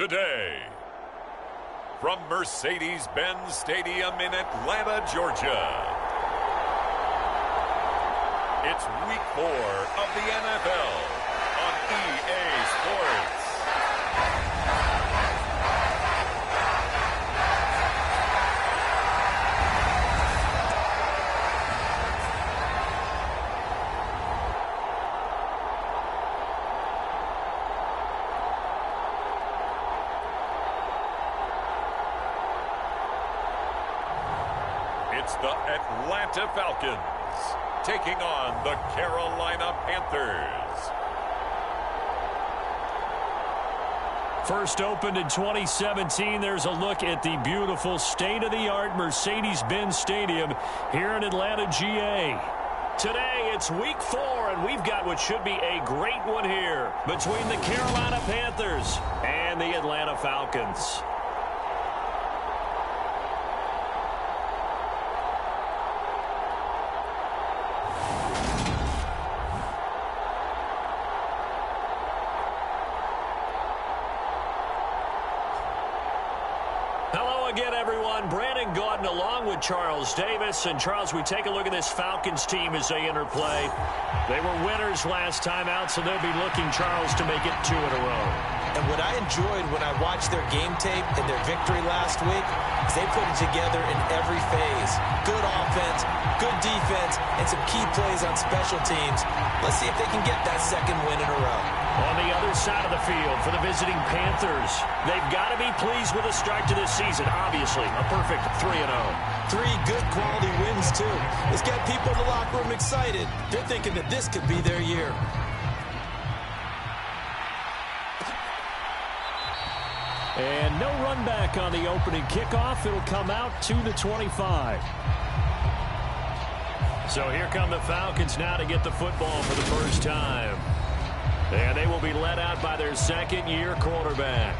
today. From Mercedes-Benz Stadium in Atlanta, Georgia, it's Week 4 of the NFL on EA Sports. It's the Atlanta Falcons taking on the Carolina Panthers. First opened in 2017, there's a look at the beautiful state-of-the-art Mercedes-Benz Stadium here in Atlanta, GA. Today, it's Week 4, and we've got what should be a great one here between the Carolina Panthers and the Atlanta Falcons. Again, everyone, Brandon Gaudin along with Charles Davis. And, Charles, we take a look at this Falcons team as they interplay. They were winners last time out, so they'll be looking, Charles, to make it 2 in a row. And what I enjoyed when I watched their game tape and their victory last week is they put it together in every phase. Good offense, good defense, and some key plays on special teams. Let's see if they can get that second win in a row. On the other side of the field for the visiting Panthers, they've got to be pleased with the start to this season. Obviously, a perfect 3-0. 3 good quality wins, too. It's got people in the locker room excited. They're thinking that this could be their year. And no run back on the opening kickoff. It'll come out to the 25. So here come the Falcons now to get the football for the first time. And they will be led out by their second-year quarterback.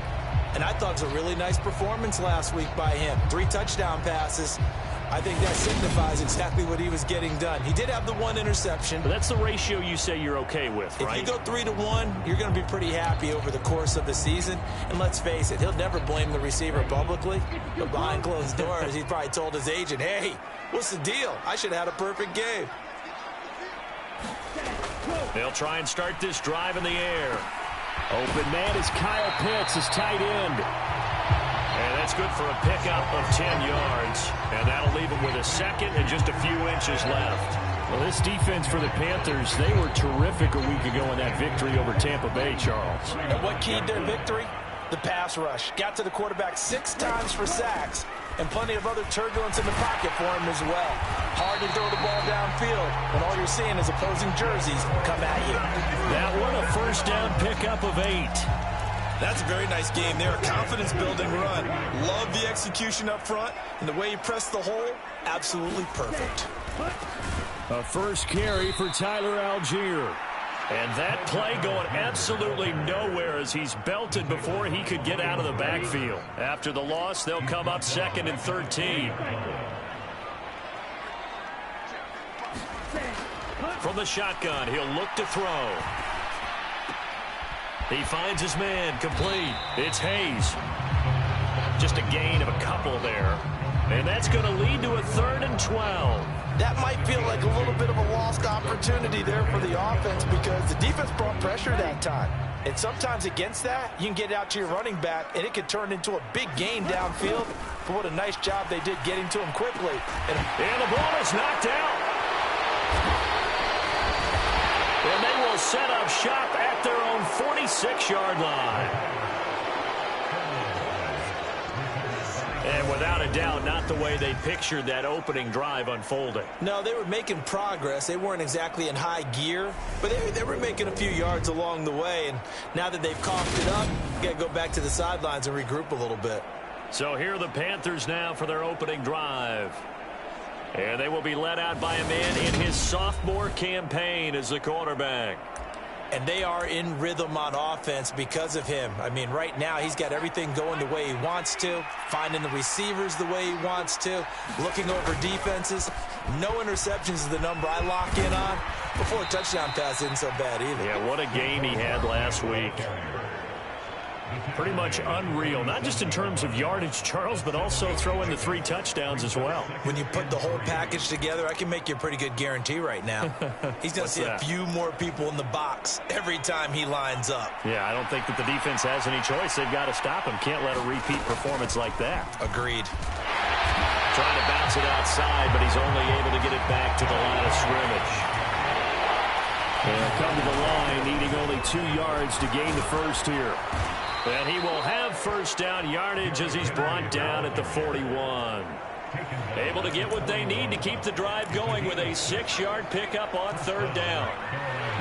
And I thought it was a really nice performance last week by him. 3 touchdown passes. I think that signifies exactly what he was getting done. He did have the 1 interception. But that's the ratio you say you're okay with, right? If you go 3-1, you're going to be pretty happy over the course of the season. And let's face it, he'll never blame the receiver publicly. But behind closed doors, he probably told his agent, hey, what's the deal? I should have had a perfect game. They'll try and start this drive in the air. Open man is Kyle Pitts, his tight end. And that's good for a pickup of 10 yards. And that'll leave him with a second and just a few inches left. Well, this defense for the Panthers, they were terrific a week ago in that victory over Tampa Bay, Charles. And what keyed their victory? The pass rush. Got to the quarterback 6 times for sacks. And plenty of other turbulence in the pocket for him as well. Hard to throw the ball downfield when all you're seeing is opposing jerseys come at you. That one, a first down pickup of 8. That's a very nice game there. A confidence-building run. Love the execution up front. And the way he pressed the hole, absolutely perfect. A first carry for Tyler Algier. And that play going absolutely nowhere as he's belted before he could get out of the backfield. After the loss, they'll come up 2nd and 13. From the shotgun, he'll look to throw. He finds his man, complete. It's Hayes. Just a gain of a couple there. And that's going to lead to a 3rd and 12. That might feel like a little bit of a lost opportunity there for the offense because the defense brought pressure that time. And sometimes against that, you can get out to your running back, and it could turn into a big gain downfield. But what a nice job they did getting to him quickly. And the ball is knocked out. And they will set up shop at their own 46-yard line. And without a doubt, not the way they pictured that opening drive unfolding. No, they were making progress. They weren't exactly in high gear, but they were making a few yards along the way. And now that they've coughed it up, you got to go back to the sidelines and regroup a little bit. So here are the Panthers now for their opening drive. And they will be led out by a man in his sophomore campaign as the quarterback. And they are in rhythm on offense because of him. I mean, right now he's got everything going the way he wants to, finding the receivers the way he wants to, looking over defenses. No interceptions is the number I lock in on. Before a touchdown pass isn't so bad either. Yeah, what a game he had last week. Pretty much unreal, not just in terms of yardage, Charles, but also throw in the 3 touchdowns as well. When you put the whole package together, I can make you a pretty good guarantee right now. He's going to see a few more people in the box every time he lines up. Yeah, I don't think that the defense has any choice. They've got to stop him. Can't let a repeat performance like that. Agreed. Trying to bounce it outside, but he's only able to get it back to the line of scrimmage. They'll come to the line, needing only 2 yards to gain the first here. And he will have first down yardage as he's brought down at the 41. Able to get what they need to keep the drive going with a 6-yard pickup on 3rd down.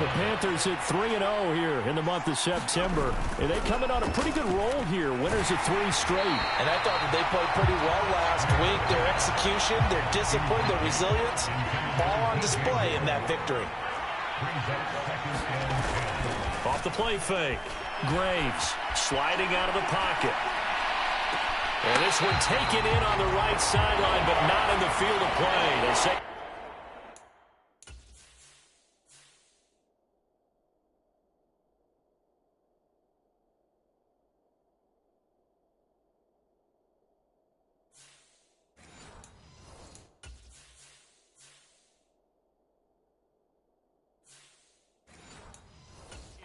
The Panthers at 3-0 here in the month of September. And they coming on a pretty good roll here. Winners of 3 straight. And I thought that they played pretty well last week. Their execution, their discipline, their resilience, all on display in that victory. Off the play fake. Graves sliding out of the pocket. And this one taken in on the right sideline, but not in the field of play. They say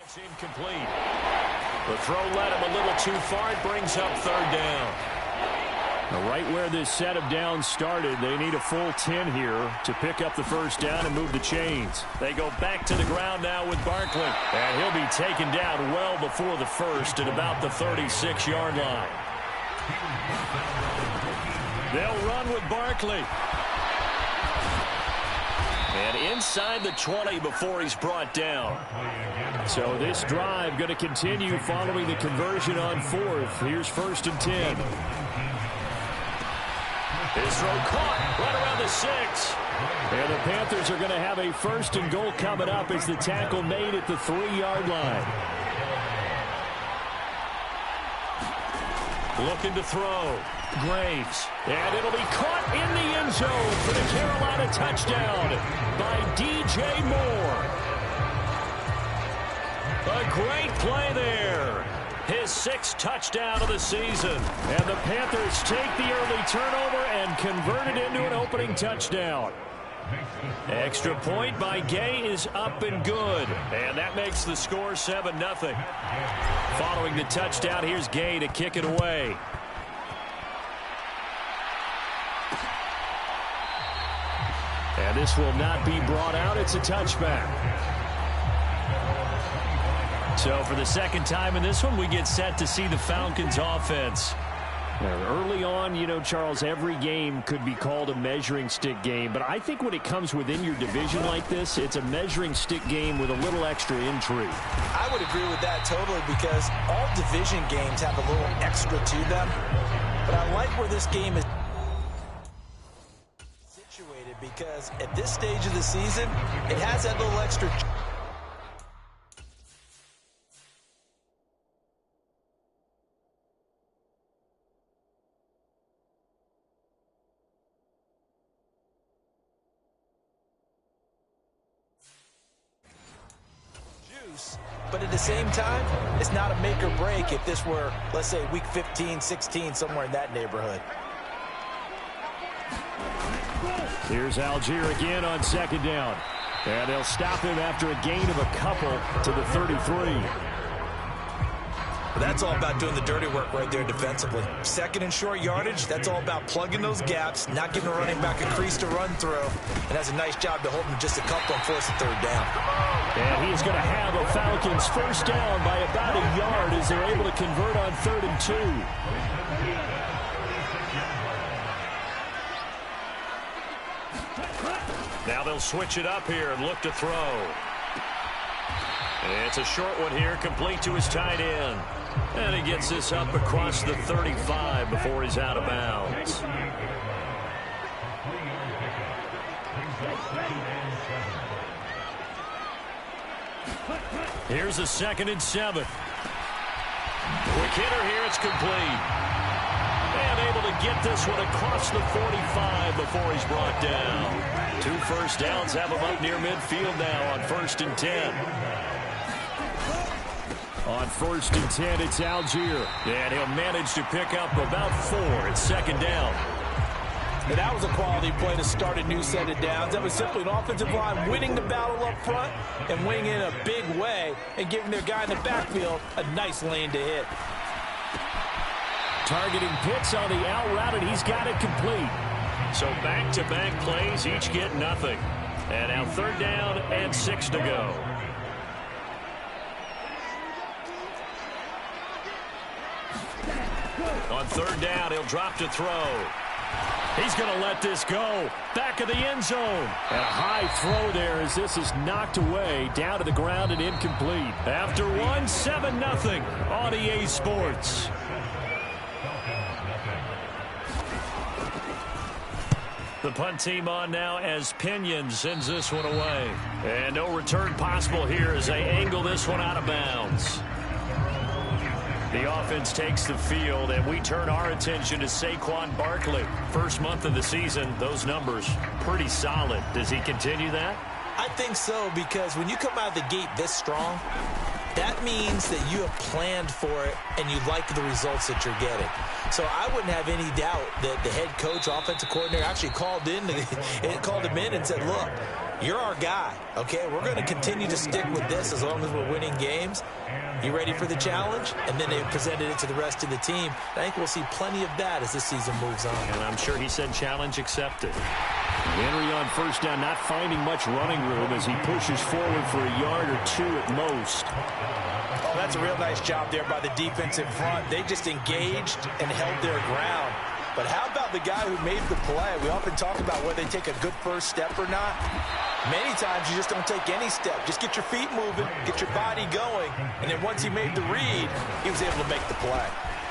it's incomplete. The throw led him a little too far. It brings up 3rd down. Now, right where this set of downs started, they need a full 10 here to pick up the first down and move the chains. They go back to the ground now with Barkley. And he'll be taken down well before the first at about the 36-yard line. They'll run with Barkley. And inside the 20 before he's brought down. So this drive going to continue following the conversion on 4th. Here's 1st and 10. His throw caught right around the 6. And the Panthers are going to have a 1st and goal coming up as the tackle made at the 3-yard line. Looking to throw. Graves. And it'll be caught in the end zone for the Carolina touchdown by DJ Moore. A great play there. His 6th touchdown of the season. And the Panthers take the early turnover and convert it into an opening touchdown. Extra point by Gay is up and good. And that makes the score 7-0. Following the touchdown, here's Gay to kick it away. And this will not be brought out. It's a touchback. So for the 2nd time in this one, we get set to see the Falcons offense. Now, early on, you know, Charles, every game could be called a measuring stick game. But I think when it comes within your division like this, it's a measuring stick game with a little extra intrigue. I would agree with that totally because all division games have a little extra to them. But I like where this game is situated because at this stage of the season, it has that little extra. But at the same time, it's not a make or break if this were, let's say, week 15, 16, somewhere in that neighborhood. Here's Algier again on 2nd down. And they'll stop him after a gain of a couple to the 33. But that's all about doing the dirty work right there defensively. 2nd and short yardage, that's all about plugging those gaps, not giving a running back a crease to run through. And that's a nice job to hold him just a couple on 4th and 3rd down. And he's going to have a Falcons first down by about a yard as they're able to convert on 3rd and 2. Now they'll switch it up here and look to throw. And it's a short one here, complete to his tight end. And he gets this up across the 35 before he's out of bounds. Here's a 2nd and 7. Quick hitter here, it's complete. And able to get this one across the 45 before he's brought down. 2 first downs have him up near midfield now on 1st and 10. On 1st and 10, it's Algier. And he'll manage to pick up about 4 at 2nd down. And that was a quality play to start a new set of downs. That was simply an offensive line winning the battle up front and winning in a big way and giving their guy in the backfield a nice lane to hit. Targeting Pitts on the out route, and he's got it complete. So back-to-back plays, each get nothing. And now 3rd down and 6 to go. On 3rd down, he'll drop to throw. He's going to let this go. Back of the end zone. And a high throw there as this is knocked away, down to the ground and incomplete. After 7-0 on EA Sports. The punt team on now as Pinion sends this one away. And no return possible here as they angle this one out of bounds. The offense takes the field, and we turn our attention to Saquon Barkley. First month of the season, those numbers pretty solid. Does he continue that? I think so, because when you come out of the gate this strong, that means that you have planned for it and you like the results that you're getting. So I wouldn't have any doubt that the head coach, offensive coordinator, actually called him in and said, look, you're our guy, okay? We're going to continue to stick with this as long as we're winning games. You ready for the challenge? And then they presented it to the rest of the team. I think we'll see plenty of that as this season moves on. And I'm sure he said challenge accepted. Henry on 1st down, not finding much running room as he pushes forward for a yard or 2 at most. Oh, that's a real nice job there by the defense in front. They just engaged and held their ground. But how about the guy who made the play? We often talk about whether they take a good first step or not. Many times you just don't take any step. Just get your feet moving, get your body going, and then once he made the read, he was able to make the play.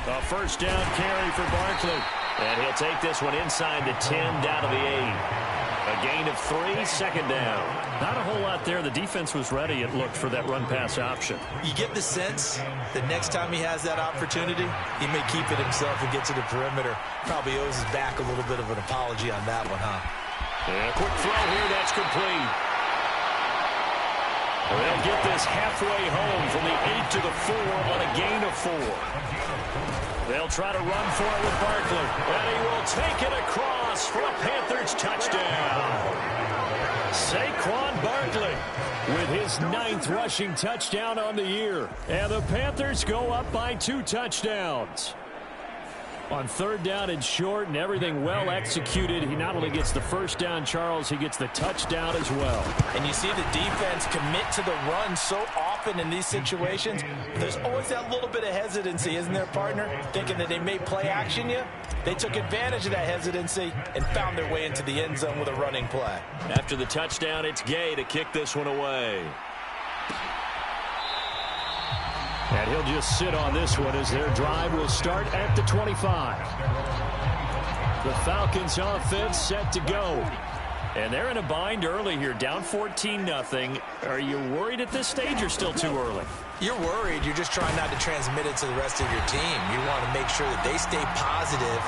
A 1st down carry for Barkley. And he'll take this one inside the 10, down to the 8. A gain of 3, 2nd down. Not a whole lot there. The defense was ready, it looked, for that run-pass option. You get the sense that next time he has that opportunity, he may keep it himself and get to the perimeter. Probably owes his back a little bit of an apology on that one, huh? And a quick throw here, that's complete. They'll get this halfway home from the 8 to the 4 on a gain of 4. They'll try to run for it with Barkley. And he will take it across for a Panthers touchdown. Saquon Barkley with his 9th rushing touchdown on the year. And the Panthers go up by 2 touchdowns. On 3rd down and short and everything well executed, he not only gets the 1st down, Charles, he gets the touchdown as well. And you see the defense commit to the run so often in these situations. There's always that little bit of hesitancy, isn't there, partner? Thinking that they may play action you. They took advantage of that hesitancy and found their way into the end zone with a running play. After the touchdown, it's Gay to kick this one away. And he'll just sit on this one as their drive will start at the 25. The Falcons offense set to go. And they're in a bind early here, down 14-0. Are you worried at this stage or still too early? You're worried. You're just trying not to transmit it to the rest of your team. You want to make sure that they stay positive.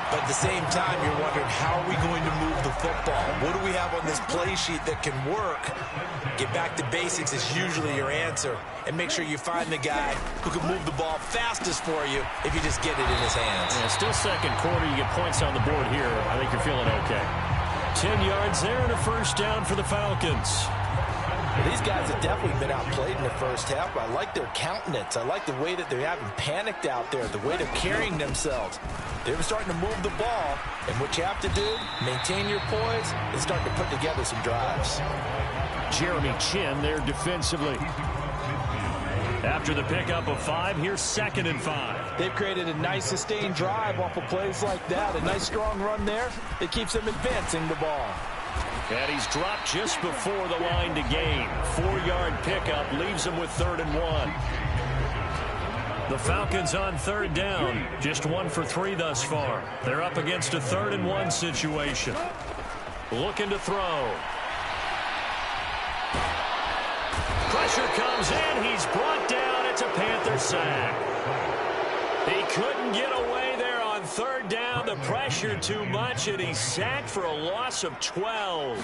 But at the same time, you're wondering, how are we going to move the football? What do we have on this play sheet that can work? Get back to basics is usually your answer. And make sure you find the guy who can move the ball fastest for you if you just get it in his hands. Yeah, still 2nd quarter. You get points on the board here. I think you're feeling okay. 10 yards there and a 1st down for the Falcons. Well, these guys have definitely been outplayed in the first half. I like their countenance. I like the way that they haven't panicked out there, the way they're carrying themselves. They're starting to move the ball, and what you have to do, maintain your poise and start to put together some drives. Jeremy Chin there defensively. After the pickup of 5, here's 2nd and 5. They've created a nice sustained drive off of plays like that. A nice strong run there. It keeps them advancing the ball. And he's dropped just before the line to gain. 4-yard pickup leaves him with 3rd and 1. The Falcons on 3rd down. Just 1 for 3 thus far. They're up against a 3rd and 1 situation. Looking to throw. Pressure comes in. He's brought down. It's a Panther sack. He couldn't get away there on 3rd down. The pressure too much, and he's sacked for a loss of 12.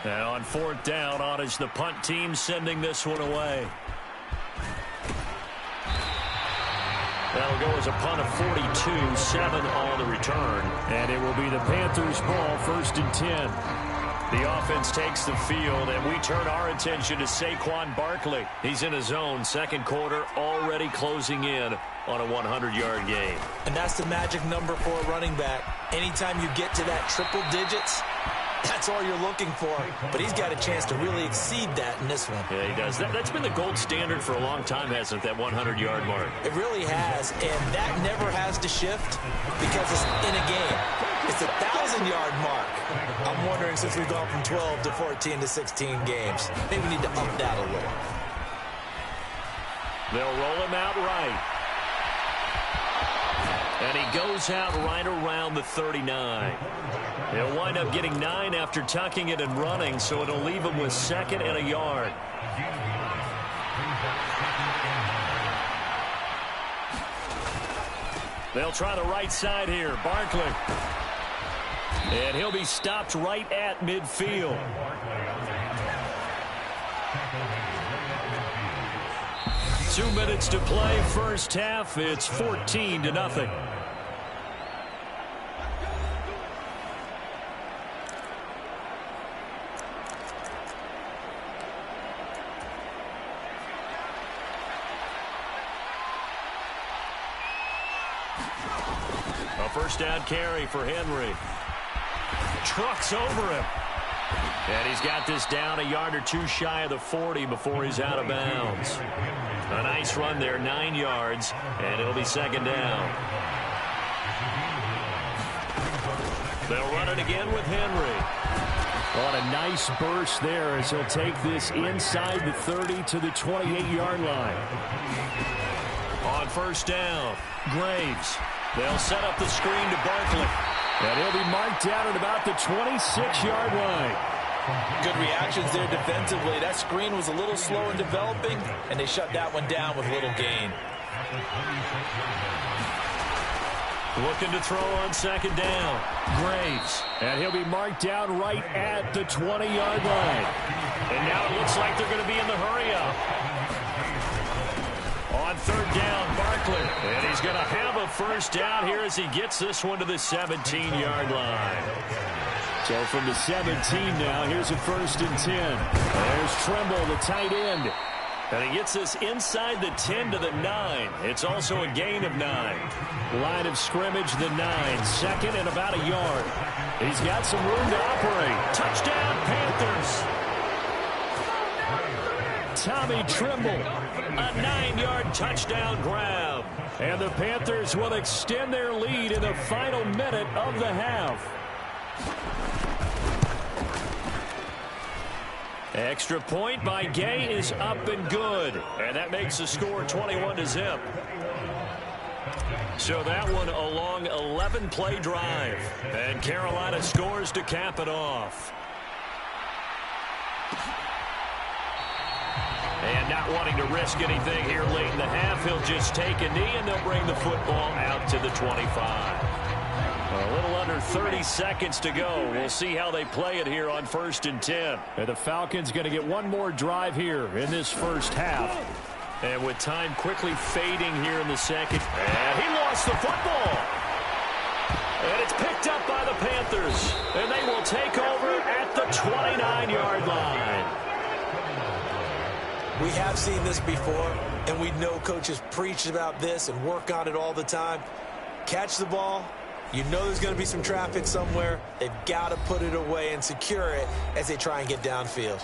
And on fourth down, on is the punt team sending this one away. That'll go as a punt of 42, 7 on the return. And it will be the Panthers' ball, 1st and 10. The offense takes the field, and we turn our attention to Saquon Barkley. He's in his zone, second quarter, already closing in on a 100-yard game. And that's the magic number for a running back. Anytime you get to that triple digits, that's all you're looking for. But he's got a chance to really exceed that in this one. Yeah, he does. That's been the gold standard for a long time, hasn't it, that 100-yard mark? It really has, and that never has to shift because it's in a game. It's a 1,000-yard mark. I'm wondering, since we've gone from 12 to 14 to 16 games, maybe we need to up that a little. They'll roll him out right. And he goes out right around the 39. He'll wind up getting 9 after tucking it and running, so it'll leave him with 2nd and a yard. They'll try the right side here. Barkley. And he'll be stopped right at midfield. Two minutes to play, first half. It's 14-0. A first down carry for Henry. Trucks over him. And he's got this down a yard or two shy of the 40 before he's out of bounds. A nice run there, 9 yards, and it'll be 2nd down. They'll run it again with Henry. On a nice burst there as he'll take this inside the 30 to the 28-yard line. On first down, Graves. They'll set up the screen to Barkley. And he'll be marked down at about the 26-yard line. Good reactions there defensively. That screen was a little slow in developing, and they shut that one down with little gain. Looking to throw on 2nd down. Graves. And he'll be marked down right at the 20-yard line. And now it looks like they're going to be in the hurry-up. On 3rd down, Barkley. And he's going to have a first down here as he gets this one to the 17-yard line. So from the 17 now, here's a 1st and 10. There's Trimble, the tight end. And he gets this inside the 10 to the 9. It's also a gain of 9. Line of scrimmage, the 9. 2nd and about a yard. He's got some room to operate. Touchdown, Panthers. Tommy Trimble, a 9-yard touchdown grab. And the Panthers will extend their lead in the final minute of the half. Extra point by Gay is up and good. And that makes the score 21-0. So that one a long 11-play drive. And Carolina scores to cap it off. And not wanting to risk anything here late in the half, he'll just take a knee and they'll bring the football out to the 25. A little under 30 seconds to go. We'll see how they play it here on 1st and 10. And the Falcons going to get one more drive here in this first half. And with time quickly fading here in the second. And he lost the football. And it's picked up by the Panthers. And they will take over at the 29-yard line. We have seen this before, and we know coaches preach about this and work on it all the time. Catch the ball. You know there's going to be some traffic somewhere. They've got to put it away and secure it as they try and get downfield.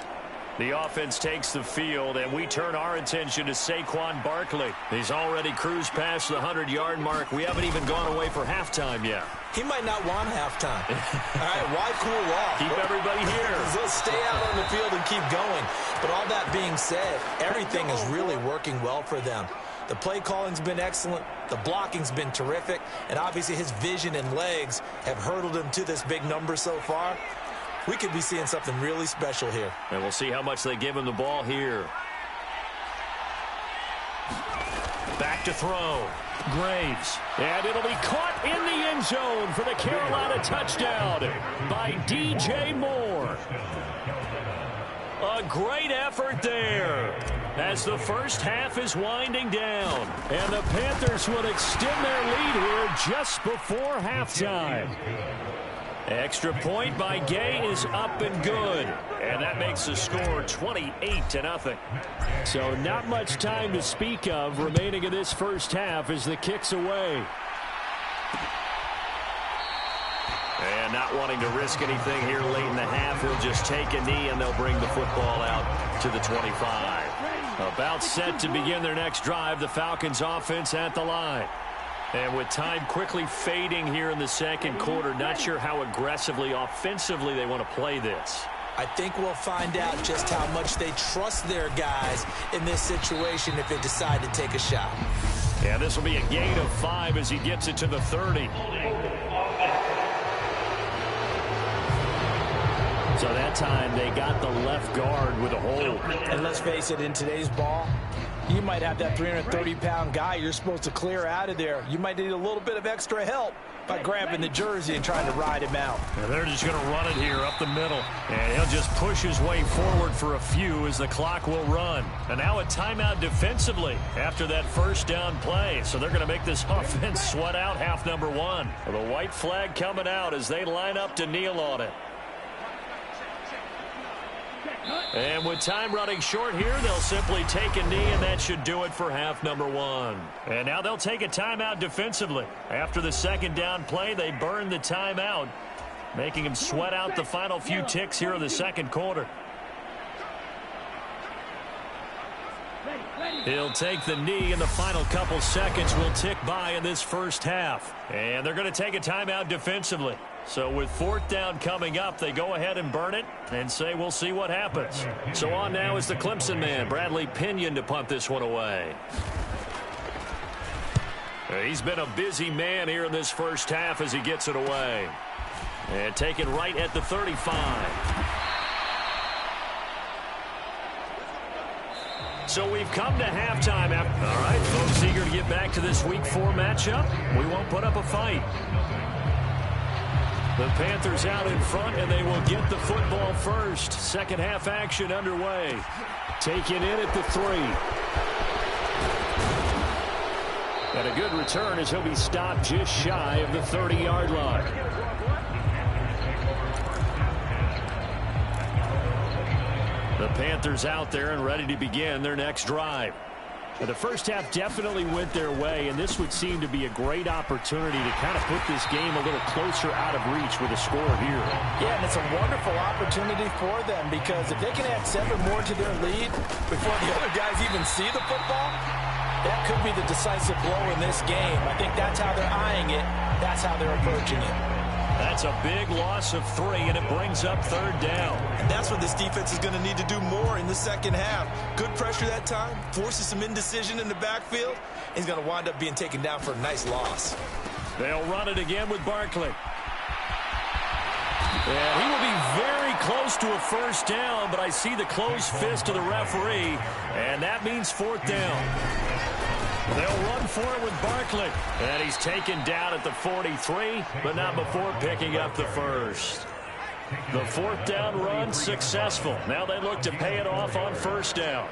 The offense takes the field, and we turn our attention to Saquon Barkley. He's already cruised past the 100-yard mark. We haven't even gone away for halftime yet. He might not want halftime. All right, why cool off? Keep everybody here. Let's stay out on the field and keep going. But all that being said, everything is really working well for them. The play calling's been excellent. The blocking's been terrific. And obviously his vision and legs have hurdled him to this big number so far. We could be seeing something really special here. And we'll see how much they give him the ball here. Back to throw. Graves. And it'll be caught in the end zone for the Carolina touchdown by DJ Moore. A great effort there as the first half is winding down. And the Panthers will extend their lead here just before halftime. Extra point by Gay is up and good. And that makes the score 28-0. So not much time to speak of remaining in this first half as the kick's away. And not wanting to risk anything here late in the half, he'll just take a knee and they'll bring the football out to the 25. About set to begin their next drive, the Falcons offense at the line. And with time quickly fading here in the second quarter, not sure how aggressively, offensively they want to play this. I think we'll find out just how much they trust their guys in this situation if they decide to take a shot. Yeah, this will be a gain of 5 as he gets it to the 30. So that time they got the left guard with a hold. And let's face it, in today's ball, you might have that 330-pound guy you're supposed to clear out of there. You might need a little bit of extra help by grabbing the jersey and trying to ride him out. And they're just going to run it here up the middle. And he'll just push his way forward for a few as the clock will run. And now a timeout defensively after that first down play. So they're going to make this offense sweat out half number 1. The white flag coming out as they line up to kneel on it. And with time running short here, they'll simply take a knee, and that should do it for half number 1. And now they'll take a timeout defensively. After the second down play, they burn the timeout, making him sweat out the final few ticks here in the second quarter. He'll take the knee, and the final couple seconds will tick by in this first half. And they're going to take a timeout defensively. So with fourth down coming up, they go ahead and burn it and say we'll see what happens. So on now is the Clemson man, Bradley Pinion, to punt this one away. He's been a busy man here in this first half as he gets it away. And taken right at the 35. So we've come to halftime. All right, folks, eager to get back to this Week 4 matchup. We won't put up a fight. The Panthers out in front, and they will get the football first. Second half action underway. Taken in at the 3. And a good return as he'll be stopped just shy of the 30-yard line. The Panthers out there and ready to begin their next drive. The first half definitely went their way, and this would seem to be a great opportunity to kind of put this game a little closer out of reach with a score here. Yeah, and it's a wonderful opportunity for them because if they can add 7 more to their lead before the other guys even see the football, that could be the decisive blow in this game. I think that's how they're eyeing it. That's how they're approaching it. That's a big loss of 3, and it brings up third down. And that's what this defense is going to need to do more in the second half. Good pressure that time, forces some indecision in the backfield. He's going to wind up being taken down for a nice loss. They'll run it again with Barkley. And he will be very close to a first down, but I see the closed fist of the referee, and that means fourth down. They'll run for it with Barkley. And he's taken down at the 43, but not before picking up the first. The fourth down run successful. Now they look to pay it off on first down.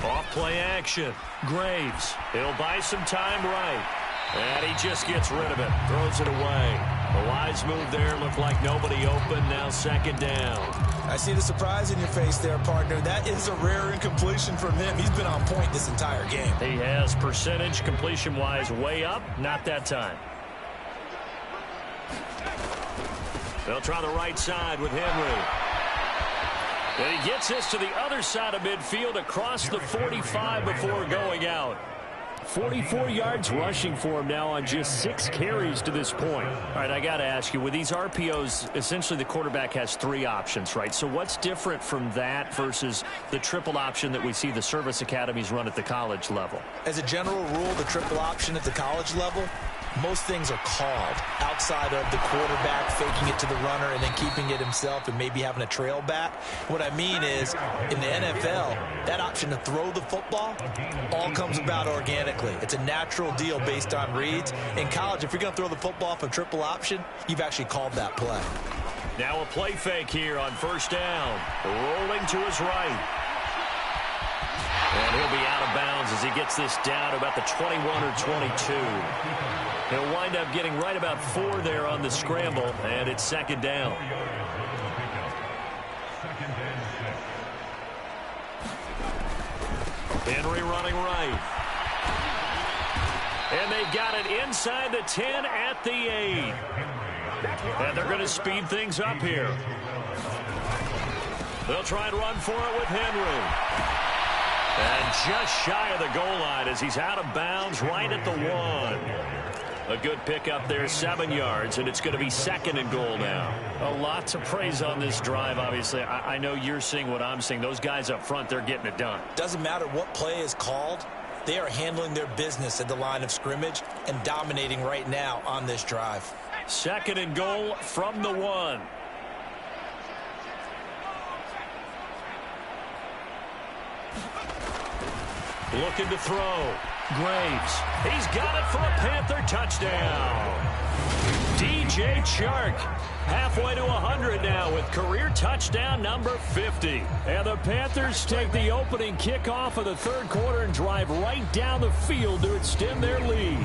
Off play action. Graves. He'll buy some time right. And he just gets rid of it. Throws it away. The wise move there. Looked like nobody open. Now second down. I see the surprise in your face there, partner. That is a rare incompletion from him. He's been on point this entire game. He has percentage completion-wise way up. Not that time. They'll try the right side with Henry. And he gets this to the other side of midfield across the 45 before going out. 44 yards rushing for him now on just 6 carries to this point. All right, I got to ask you, with these RPOs, essentially the quarterback has 3 options, right? So what's different from that versus the triple option that we see the service academies run at the college level? As a general rule, the triple option at the college level, most things are called outside of the quarterback faking it to the runner and then keeping it himself and maybe having a trail back. What I mean is, in the NFL, that option to throw the football all comes about organically. It's a natural deal based on reads. In college, if you're going to throw the football off a triple option, you've actually called that play. Now a play fake here on first down. Rolling to his right. And he'll be out of bounds as he gets this down to about the 21 or 22. He'll wind up getting right about 4 there on the scramble, and it's second down. Henry running right. And they've got it inside the 10 at the 8. And they're going to speed things up here. They'll try and run for it with Henry. And just shy of the goal line as he's out of bounds right at the 1. A good pickup there, 7 yards, and it's going to be second and goal now. A lot to praise on this drive, obviously. I know you're seeing what I'm seeing. Those guys up front, they're getting it done. Doesn't matter what play is called. They are handling their business at the line of scrimmage and dominating right now on this drive. Second and goal from the 1. Looking to throw. Graves. He's got it for a Panther touchdown. DJ Chark halfway to 100 now with career touchdown number 50. And the Panthers take the opening kickoff of the third quarter and drive right down the field to extend their lead.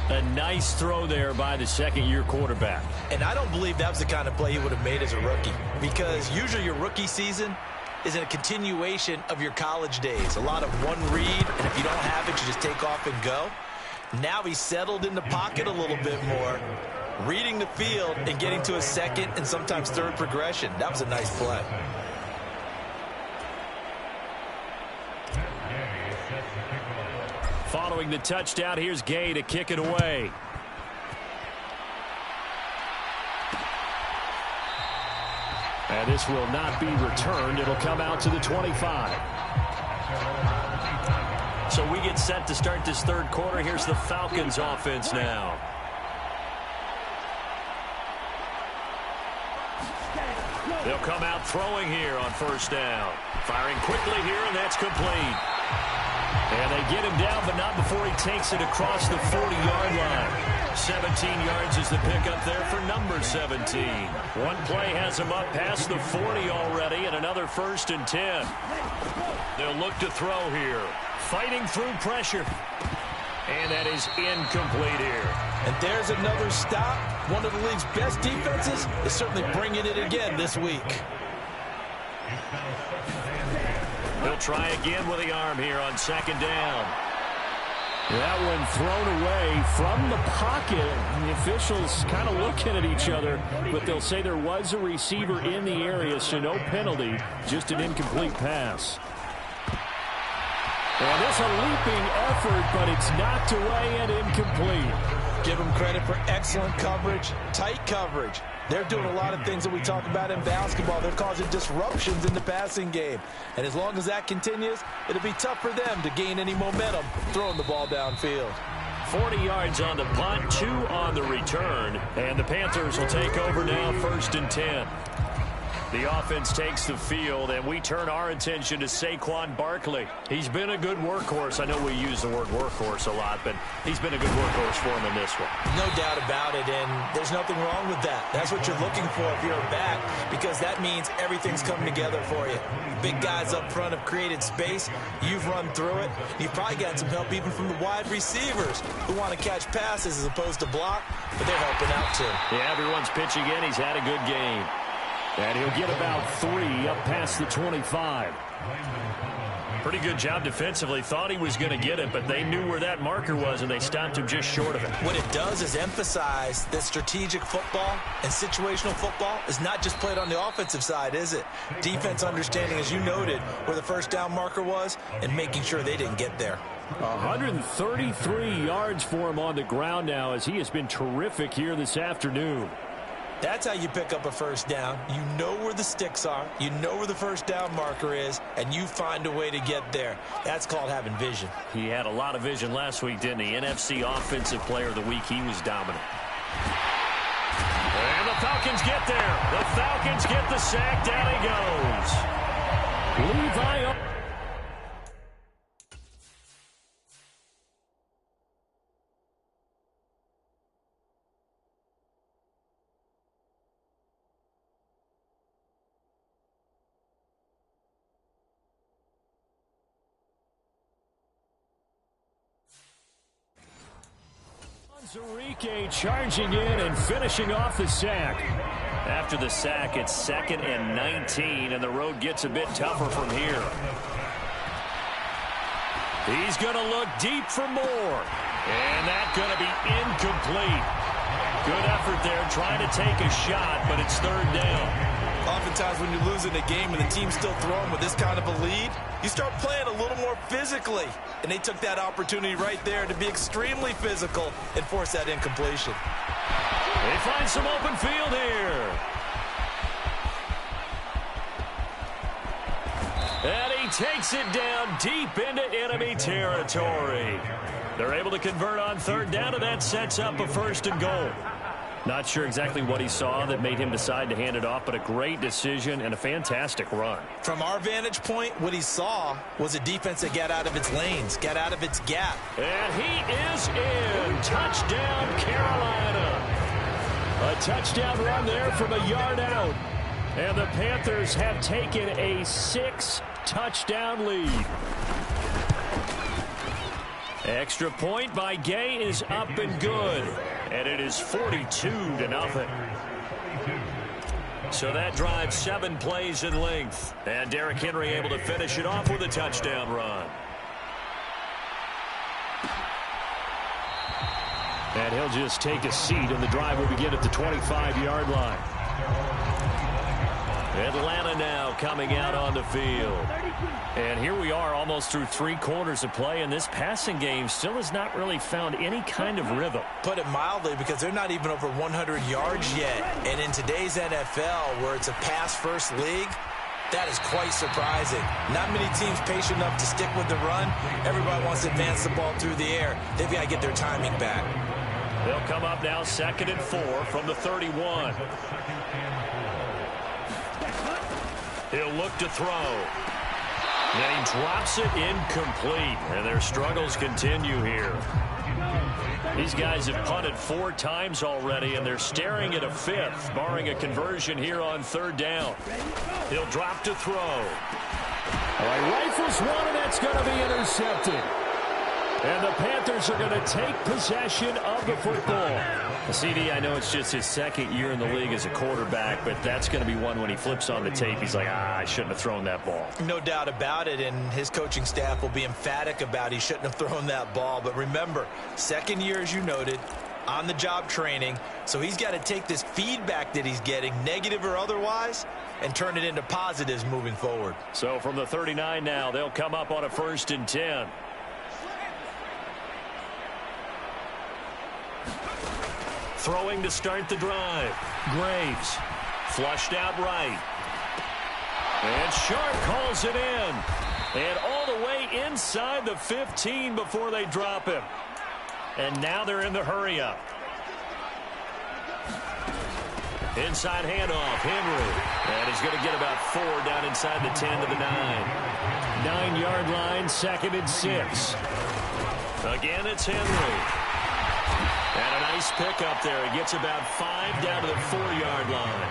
A nice throw there by the second-year quarterback. And I don't believe that was the kind of play he would have made as a rookie, because usually your rookie season is a continuation of your college days. A lot of one read, and if you don't have it, you just take off and go. Now he's settled in the pocket a little bit more, reading the field and getting to a second and sometimes third progression. That was a nice play. Following the touchdown, here's Gay to kick it away. And this will not be returned. It'll come out to the 25. So we get set to start this third quarter. Here's the Falcons offense now. They'll come out throwing here on first down. Firing quickly here, and that's complete. And they get him down, but not before he takes it across the 40-yard line. 17 yards is the pickup there for number 17. One play has him up past the 40 already, and another 1st and 10. They'll look to throw here. Fighting through pressure. And that is incomplete here. And there's another stop. One of the league's best defenses is certainly bringing it again this week. He'll try again with the arm here on second down. That one thrown away from the pocket. And the officials kind of looking at each other, but they'll say there was a receiver in the area, so no penalty, just an incomplete pass. And it's a leaping effort, but it's knocked away and incomplete. Give them credit for excellent coverage, tight coverage. They're doing a lot of things that we talk about in basketball. They're causing disruptions in the passing game. And as long as that continues, it'll be tough for them to gain any momentum throwing the ball downfield. 40 yards on the punt, 2 on the return. And the Panthers will take over now, 1st and 10. The offense takes the field, and we turn our attention to Saquon Barkley. He's been a good workhorse. I know we use the word workhorse a lot, but he's been a good workhorse for him in this one. No doubt about it, and there's nothing wrong with that. That's what you're looking for if you're a back, because that means everything's coming together for you. Big guys up front have created space. You've run through it. You've probably gotten some help even from the wide receivers who want to catch passes as opposed to block, but they're helping out too. Yeah, everyone's pitching in. He's had a good game. And he'll get about 3 up past the 25. Pretty good job defensively. Thought he was going to get it, but they knew where that marker was, and they stopped him just short of it. What it does is emphasize that strategic football and situational football is not just played on the offensive side, is it? Defense understanding, as you noted, where the first down marker was and making sure they didn't get there. 133 yards for him on the ground now, as he has been terrific here this afternoon. That's how you pick up a first down. You know where the sticks are. You know where the first down marker is, and you find a way to get there. That's called having vision. He had a lot of vision last week, didn't he? NFC Offensive Player of the Week. He was dominant. And the Falcons get there. The Falcons get the sack. Down he goes. Levi. Zarike charging in and finishing off the sack. After the sack, it's 2nd and 19, and the road gets a bit tougher from here. He's going to look deep for more, and that's going to be incomplete. Good effort there trying to take a shot, but it's 3rd down. Oftentimes when you're losing a game and the team's still throwing with this kind of a lead, you start playing a little more physically. And they took that opportunity right there to be extremely physical and force that incompletion. They find some open field here. And he takes it down deep into enemy territory. They're able to convert on 3rd down, and that sets up a 1st and goal. Not sure exactly what he saw that made him decide to hand it off, but a great decision and a fantastic run. From our vantage point, what he saw was a defense that got out of its lanes, got out of its gap. And he is in. Touchdown, Carolina. A touchdown run there from a yard out. And the Panthers have taken a 6-touchdown lead. Extra point by Gay is up and good. And it is 42-0. So that drives 7 plays in length. And Derrick Henry able to finish it off with a touchdown run. And he'll just take a seat, and the drive will begin at the 25-yard line. Atlanta now coming out on the field. And here we are almost through 3 quarters of play, and this passing game still has not really found any kind of rhythm. Put it mildly, because they're not even over 100 yards yet. And in today's NFL, where it's a pass-first league, that is quite surprising. Not many teams patient enough to stick with the run. Everybody wants to advance the ball through the air. They've got to get their timing back. They'll come up now 2nd and 4 from the 31. He'll look to throw. Then he drops it incomplete, and their struggles continue here. These guys have punted 4 times already, and they're staring at a 5th, barring a conversion here on 3rd down. He'll drop to throw. All right, rifles one, and that's going to be intercepted. And the Panthers are going to take possession of the football. CD, I know it's just his 2nd year in the league as a quarterback, but that's going to be one when he flips on the tape, he's like, I shouldn't have thrown that ball. No doubt about it, and his coaching staff will be emphatic about he shouldn't have thrown that ball. But remember, 2nd year, as you noted, on-the-job training, so he's got to take this feedback that he's getting, negative or otherwise, and turn it into positives moving forward. So from the 39 now, they'll come up on a 1st and 10. Throwing to start the drive. Graves flushed out right. And Sharp calls it in. And all the way inside the 15 before they drop him. And now they're in the hurry-up. Inside handoff, Henry. And he's going to get about 4 down inside the 10 to the 9. 9-yard line, 2nd and 6. Again, it's Henry. And a nice pick up there. He gets about 5 down to the 4-yard line.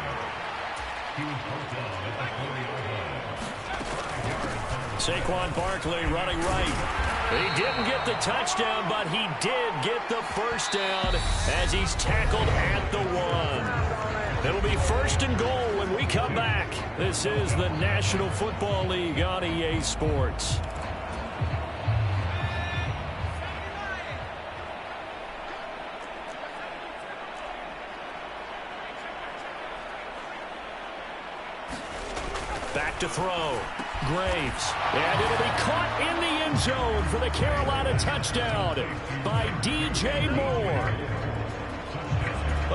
Saquon Barkley running right. He didn't get the touchdown, but he did get the 1st down as he's tackled at the 1. It'll be 1st and goal when we come back. This is the National Football League on EA Sports. Back to throw. Graves. And it'll be caught in the end zone for the Carolina touchdown by DJ Moore.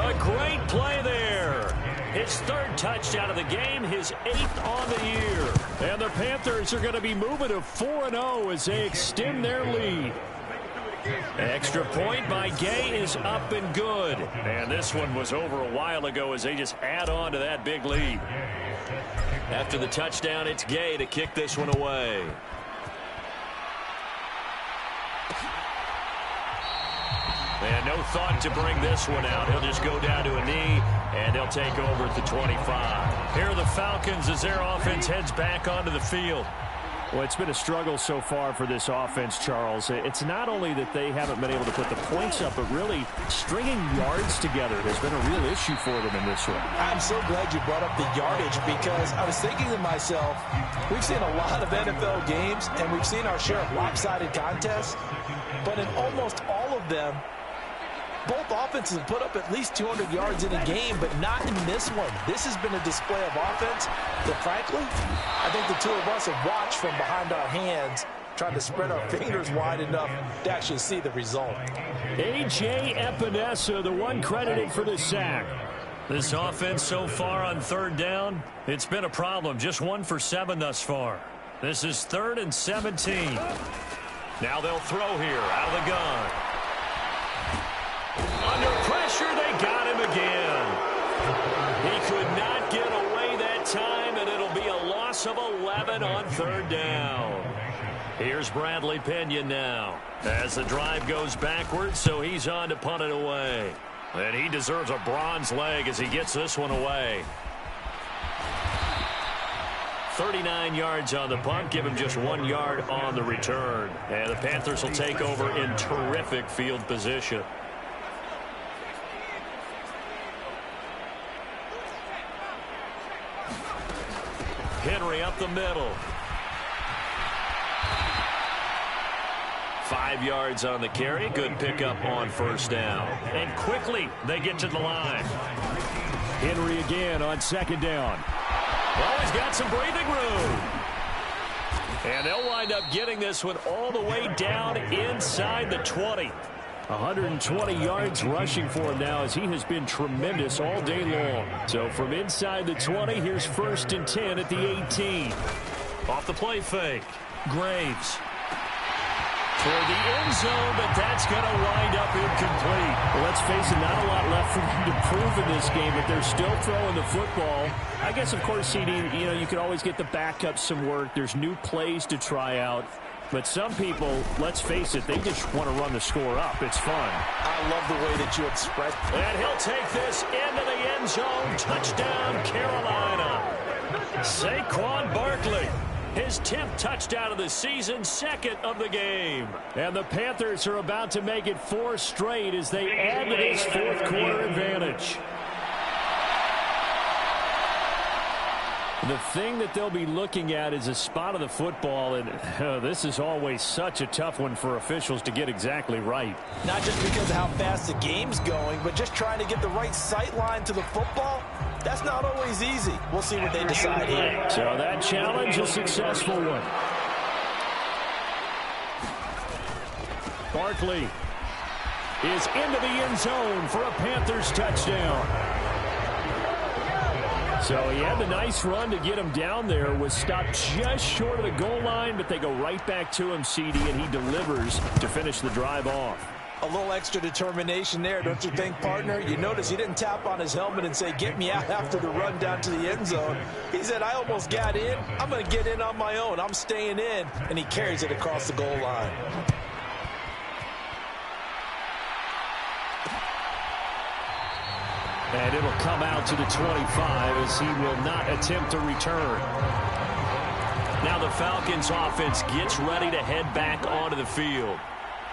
A great play there. His third touchdown of the game, his 8th on the year. And the Panthers are going to be moving to 4-0 as they extend their lead. Extra point by Gay is up and good. And this one was over a while ago as they just add on to that big lead. After the touchdown, it's Gay to kick this one away. And no thought to bring this one out. He'll just go down to a knee, and they'll take over at the 25. Here are the Falcons as their offense heads back onto the field. Well, it's been a struggle so far for this offense, Charles. It's not only that they haven't been able to put the points up, but really stringing yards together has been a real issue for them in this one. I'm so glad you brought up the yardage because I was thinking to myself, we've seen a lot of NFL games, and we've seen our share of lopsided contests, but in almost all of them, both offenses have put up at least 200 yards in a game, but not in this one. This has been a display of offense that, frankly, I think the two of us have watched from behind our hands, trying to spread our fingers wide enough to actually see the result. A.J. Epinesa, the one credited for the sack. This offense so far on third down, it's been a problem. Just 1 for 7 thus far. This is 3rd and 17. Now they'll throw here out of the gun. Under pressure, they got him again. He could not get away that time, and it'll be a loss of 11 on 3rd down. Here's Bradley Pinion now as the drive goes backwards, so he's on to punt it away. And he deserves a bronze leg as he gets this one away. 39 yards on the punt, give him just 1 yard on the return. And the Panthers will take over in terrific field position. Henry up the middle. 5 yards on the carry. Good pickup on 1st down. And quickly they get to the line. Henry again on 2nd down. Well, he's got some breathing room. And they'll wind up getting this one all the way down inside the 20. 120 yards rushing for him now as he has been tremendous all day long. So from inside the 20, here's 1st and 10 at the 18. Off the play fake. Graves. Toward the end zone, but that's going to wind up incomplete. Well, let's face it, not a lot left for them to prove in this game, but they're still throwing the football. I guess, of course, CD, you can always get the backup some work. There's new plays to try out. But some people, let's face it, they just want to run the score up. It's fun. I love the way that you express. And he'll take this into the end zone. Touchdown, Carolina. Saquon Barkley. His 10th touchdown of the season, 2nd of the game. And the Panthers are about to make it 4 straight as they add to this 4th quarter advantage. The thing that they'll be looking at is a spot of the football, and this is always such a tough one for officials to get exactly right. Not just because of how fast the game's going, but just trying to get the right sight line to the football. That's not always easy. We'll see what they decide here. So that challenge, a successful one. Barkley is into the end zone for a Panthers touchdown. So he had the nice run to get him down there, was stopped just short of the goal line, but they go right back to him, CD, and he delivers to finish the drive off. A little extra determination there, don't you think, partner? You notice he didn't tap on his helmet and say, get me out after the run down to the end zone. He said, I almost got in. I'm going to get in on my own. I'm staying in. And he carries it across the goal line. And it'll come out to the 25 as he will not attempt to return. Now the Falcons offense gets ready to head back onto the field.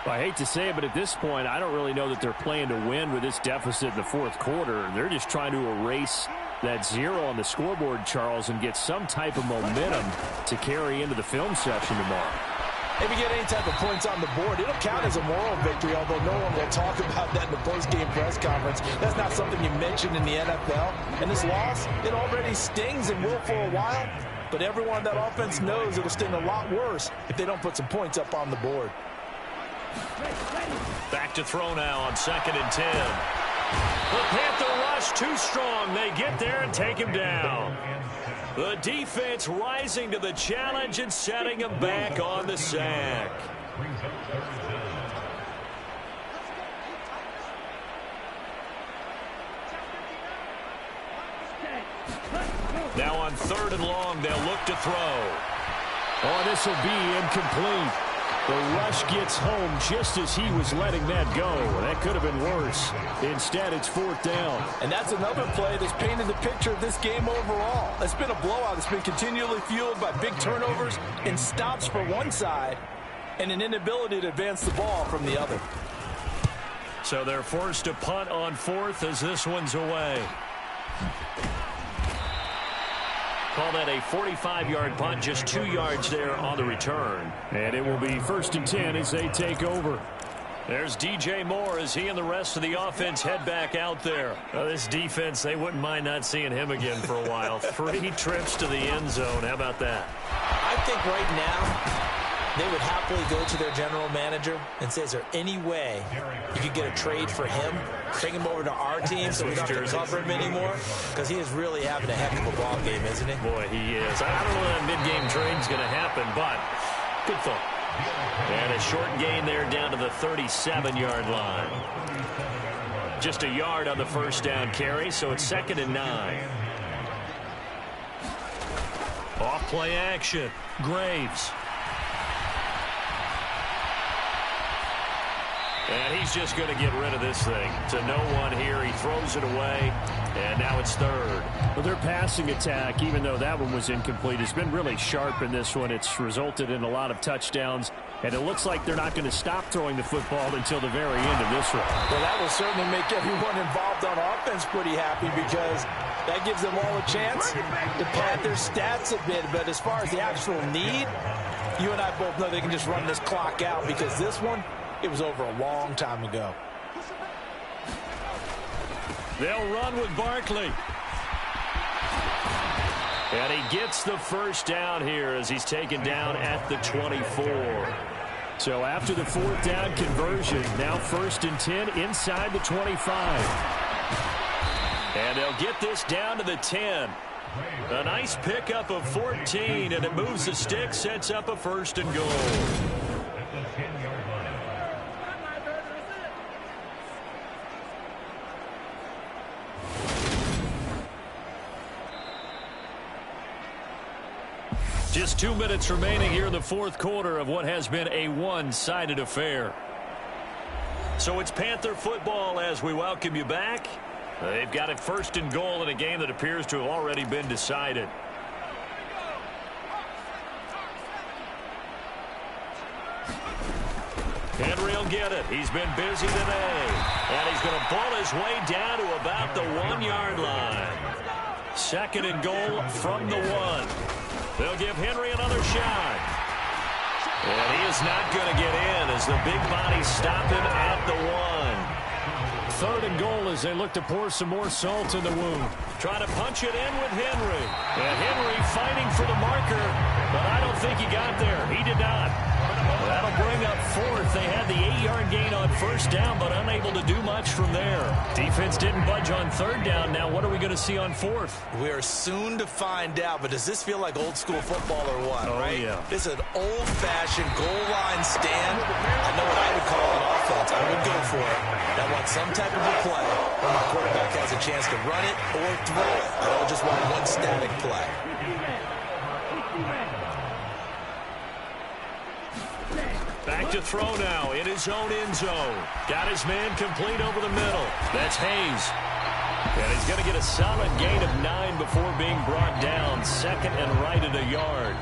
I hate to say it, but at this point, I don't really know that they're playing to win with this deficit in the 4th quarter. They're just trying to erase that 0 on the scoreboard, Charles, and get some type of momentum to carry into the film session tomorrow. If you get any type of points on the board, it'll count as a moral victory, although no one will talk about that in the post-game press conference. That's not something you mention in the NFL. And this loss, it already stings and will for a while, but everyone on that offense knows it'll sting a lot worse if they don't put some points up on the board. Back to throw now on 2nd and 10. The Panther rush too strong. They get there and take him down. The defense rising to the challenge and setting him back on the sack. Now on 3rd and long, they'll look to throw. Oh, this will be incomplete. The rush gets home just as he was letting that go. That could have been worse. Instead, it's 4th down. And that's another play that's painted the picture of this game overall. It's been a blowout. It's been continually fueled by big turnovers and stops for one side and an inability to advance the ball from the other. So they're forced to punt on 4th as this one's away. Call that a 45-yard punt, just 2 yards there on the return. And it will be 1st and 10 as they take over. There's DJ Moore as he and the rest of the offense head back out there. This defense, they wouldn't mind not seeing him again for a while. 3 trips to the end zone. How about that? I think right now they would happily go to their general manager and say, is there any way you could get a trade for him? Bring him over to our team so we don't have to cover him anymore? Because he is really having a heck of a ball game, isn't he? Boy, he is. I don't know when that mid-game trade's going to happen, but good thought. And a short gain there down to the 37-yard line. Just a yard on the 1st down carry, so it's 2nd and 9. Off play action. Graves. And he's just going to get rid of this thing. To no one here. He throws it away. And now it's 3rd. Well, their passing attack, even though that one was incomplete, has been really sharp in this one. It's resulted in a lot of touchdowns. And it looks like they're not going to stop throwing the football until the very end of this one. Well, that will certainly make everyone involved on offense pretty happy because that gives them all a chance to pad their stats a bit. But as far as the actual need, you and I both know they can just run this clock out because this one, it was over a long time ago. They'll run with Barkley. And he gets the 1st down here as he's taken down at the 24. So after the 4th down conversion, now 1st and 10 inside the 25. And they'll get this down to the 10. A nice pickup of 14, and it moves the stick, sets up a 1st and goal. Just 2 minutes remaining here in the 4th quarter of what has been a one-sided affair. So it's Panther football as we welcome you back. They've got it 1st and goal in a game that appears to have already been decided. Henry will get it. He's been busy today. And he's going to ball his way down to about the 1-yard line. 2nd and goal from the 1. They'll give Henry another shot. And he is not going to get in as the big bodies stop him at the 1. 3rd and goal as they look to pour some more salt in the wound. Trying to punch it in with Henry. And Henry fighting for the marker, but I don't think he got there. He did not. That'll bring up 4th. They had the 8-yard gain on 1st down, but unable to do much from there. Defense didn't budge on 3rd down. Now what are we going to see on 4th? We are soon to find out, but does this feel like old school football or what, right? Yeah. This is an old-fashioned goal line stand. I know what I would call an offense. I would go for it. I want some type of a play where my quarterback has a chance to run it or throw it. I don't just want one static play. Back to throw now in his own end zone. Got his man complete over the middle. That's Hayes. And he's going to get a solid gain of 9 before being brought down. 2nd and right at a yard.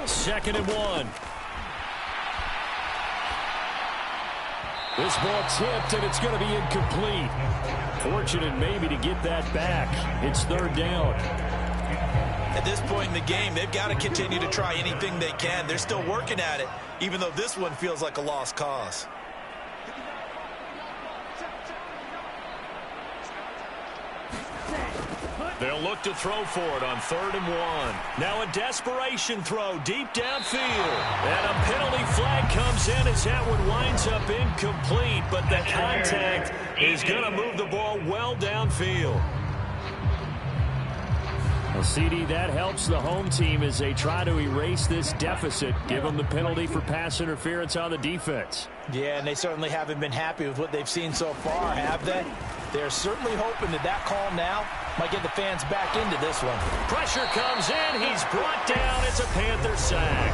Second and 1. This ball tipped, and it's going to be incomplete. Fortunate maybe to get that back. It's third down. At this point in the game, they've got to continue to try anything they can. They're still working at it, even though this one feels like a lost cause. They'll look to throw for it on 3rd and 1. Now a desperation throw deep downfield. And a penalty flag comes in as that one winds up incomplete. But the contact is going to move the ball well downfield. Well, CD, that helps the home team as they try to erase this deficit. Give them the penalty for pass interference on the defense. Yeah, and they certainly haven't been happy with what they've seen so far, have they? They're certainly hoping that call now might get the fans back into this one. Pressure comes in. He's brought down. It's a Panther sack.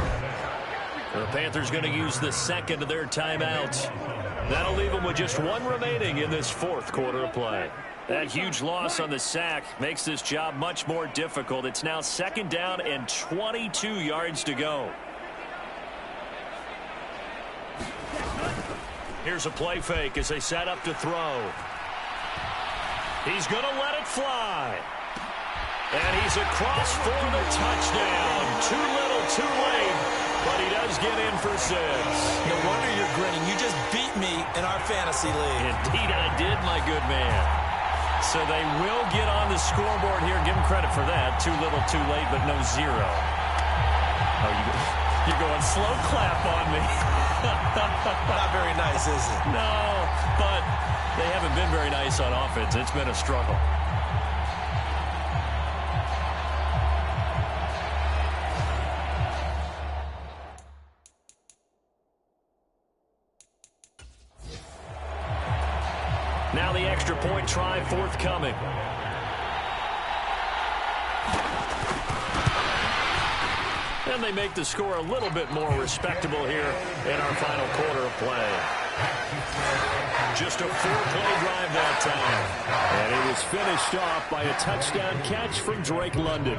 The Panthers going to use the second of their timeouts. That'll leave them with just one remaining in this 4th quarter of play. That huge loss on the sack makes this job much more difficult. It's now 2nd down and 22 yards to go. Here's a play fake as they set up to throw. He's going to let it fly. And he's across for the touchdown. Too little, too late. But he does get in for 6. No wonder you're grinning. You just beat me in our fantasy league. Indeed I did, my good man. So they will get on the scoreboard here. Give them credit for that. Too little, too late, but no 0. Oh, you're going slow clap on me. Not very nice, is it? No, but they haven't been very nice on offense. It's been a struggle. Now the extra point try forthcoming. And they make the score a little bit more respectable here in our final quarter of play. Just a 4-play drive that time. And it was finished off by a touchdown catch from Drake London.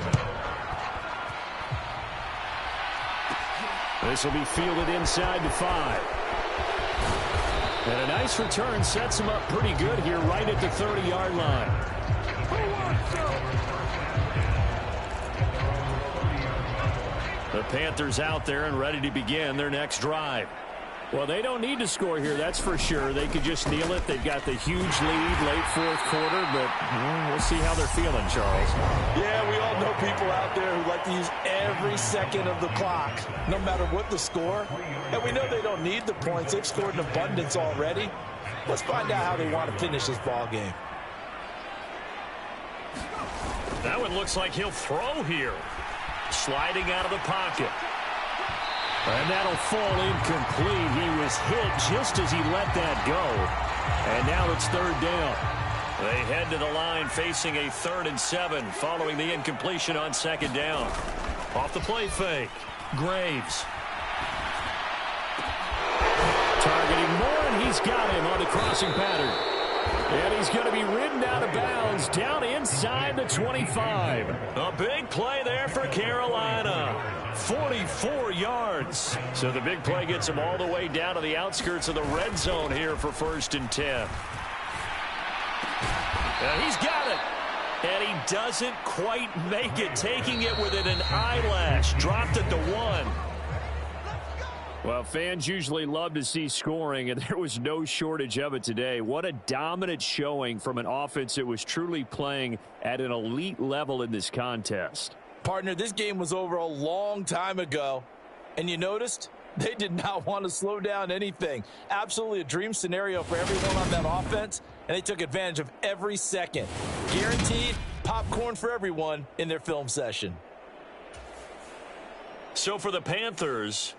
This will be fielded inside the 5. And a nice return sets him up pretty good here right at the 30-yard line. The Panthers out there and ready to begin their next drive. Well, they don't need to score here, that's for sure. They could just kneel it. They've got the huge lead late 4th quarter, but we'll see how they're feeling, Charles. Yeah, we all know people out there who like to use every second of the clock, no matter what the score. And we know they don't need the points. They've scored in abundance already. Let's find out how they want to finish this ball game. That one looks like he'll throw here. Sliding out of the pocket. And that'll fall incomplete. He was hit just as he let that go. And now it's 3rd down. They head to the line facing a 3rd and 7 following the incompletion on 2nd down. Off the play fake. Graves. Targeting Moore, and he's got him on the crossing pattern. And he's going to be ridden out of bounds down inside the 25. A big play there for Carolina. 44 yards. So the big play gets him all the way down to the outskirts of the red zone here for 1st and 10. And he's got it. And he doesn't quite make it, taking it within an eyelash. Dropped it to 1. Well, fans usually love to see scoring, and there was no shortage of it today. What a dominant showing from an offense that was truly playing at an elite level in this contest. Partner, this game was over a long time ago, and you noticed they did not want to slow down anything. Absolutely a dream scenario for everyone on that offense, and they took advantage of every second. Guaranteed popcorn for everyone in their film session. So for the Panthers,